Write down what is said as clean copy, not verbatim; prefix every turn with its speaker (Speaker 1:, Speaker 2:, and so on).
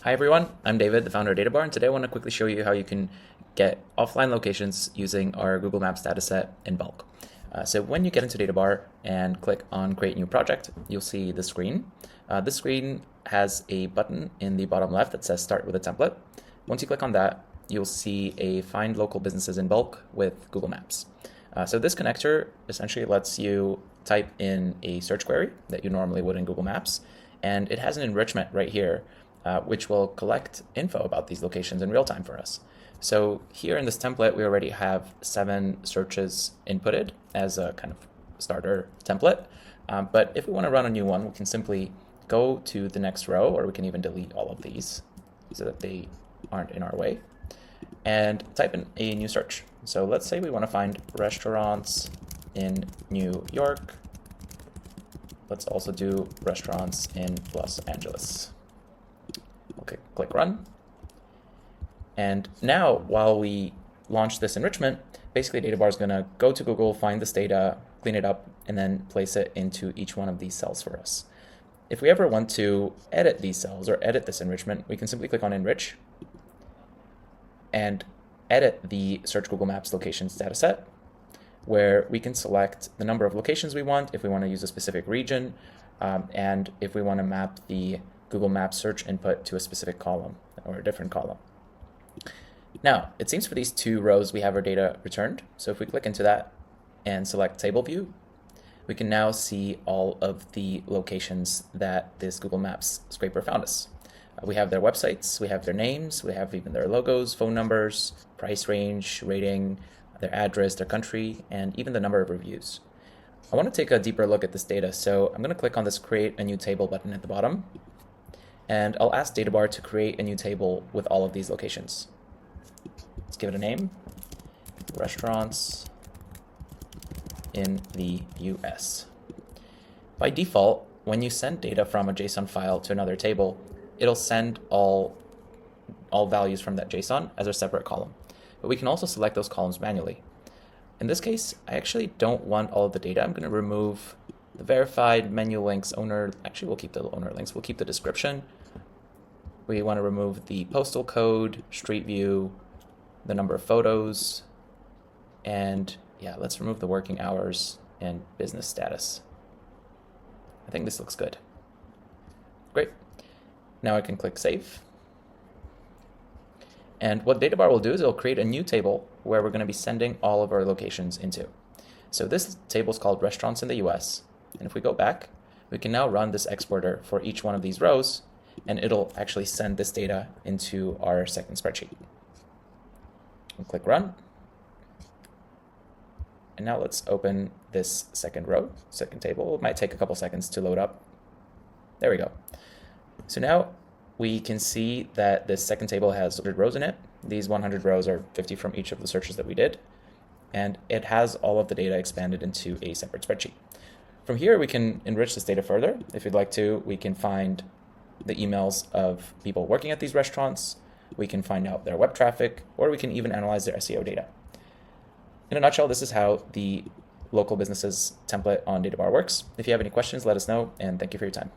Speaker 1: Hi everyone, I'm David, the founder of Databar, and today I want to quickly show you how you can get offline locations using our Google Maps dataset in bulk. So when you get into Databar and click on Create New Project, you'll see the screen. This screen has a button in the bottom left that says Start with a Template. Once you click on that, you'll see a Find Local Businesses in Bulk with Google Maps. So this connector essentially lets you type in a search query that you normally would in Google Maps, and it has an enrichment right here which will collect info about these locations in real time for us. So here in this template, we already have 7 searches inputted as a kind of starter template. But if we want to run a new one, we can simply go to the next row, or we can even delete all of these so that they aren't in our way, and type in a new search. So let's say we want to find restaurants in New York. Let's also do restaurants in Los Angeles. Okay, click run. And now, while we launch this enrichment, basically Databar is going to go to Google, find this data, clean it up, and then place it into each one of these cells for us. If we ever want to edit these cells or edit this enrichment, we can simply click on Enrich and edit the Search Google Maps Locations dataset, where we can select the number of locations we want, if we want to use a specific region, and if we want to map the Google Maps search input to a specific column or a different column. Now, it seems for these 2 rows we have our data returned. So if we click into that and select Table View, we can now see all of the locations that this Google Maps scraper found us. We have their websites, we have their names, we have even their logos, phone numbers, price range, rating, their address, their country, and even the number of reviews. I want to take a deeper look at this data, so I'm going to click on this Create a New Table button at the bottom, and I'll ask Databar to create a new table with all of these locations. Let's give it a name, Restaurants in the US. By default, when you send data from a JSON file to another table, it'll send all values from that JSON as a separate column. But we can also select those columns manually. In this case, I actually don't want all of the data. I'm going to remove the verified, menu links, owner. Actually, we'll keep the owner links. We'll keep the description. We want to remove the postal code, street view, the number of photos, and yeah, let's remove the working hours and business status. I think this looks good. Great. Now I can click Save. And what Databar will do is it'll create a new table where we're going to be sending all of our locations into. So this table is called Restaurants in the US. And if we go back, we can now run this exporter for each one of these rows, and it'll actually send this data into our second spreadsheet. We'll click Run. And now let's open this second row, second table. It might take a couple seconds to load up. There we go. So now we can see that this second table has 100 rows in it. These 100 rows are 50 from each of the searches that we did. And it has all of the data expanded into a separate spreadsheet. From here, we can enrich this data further. If you'd like to, we can find the emails of people working at these restaurants. We can find out their web traffic, or we can even analyze their SEO data. In a nutshell, this is how the local businesses template on Databar works. If you have any questions, let us know, and thank you for your time.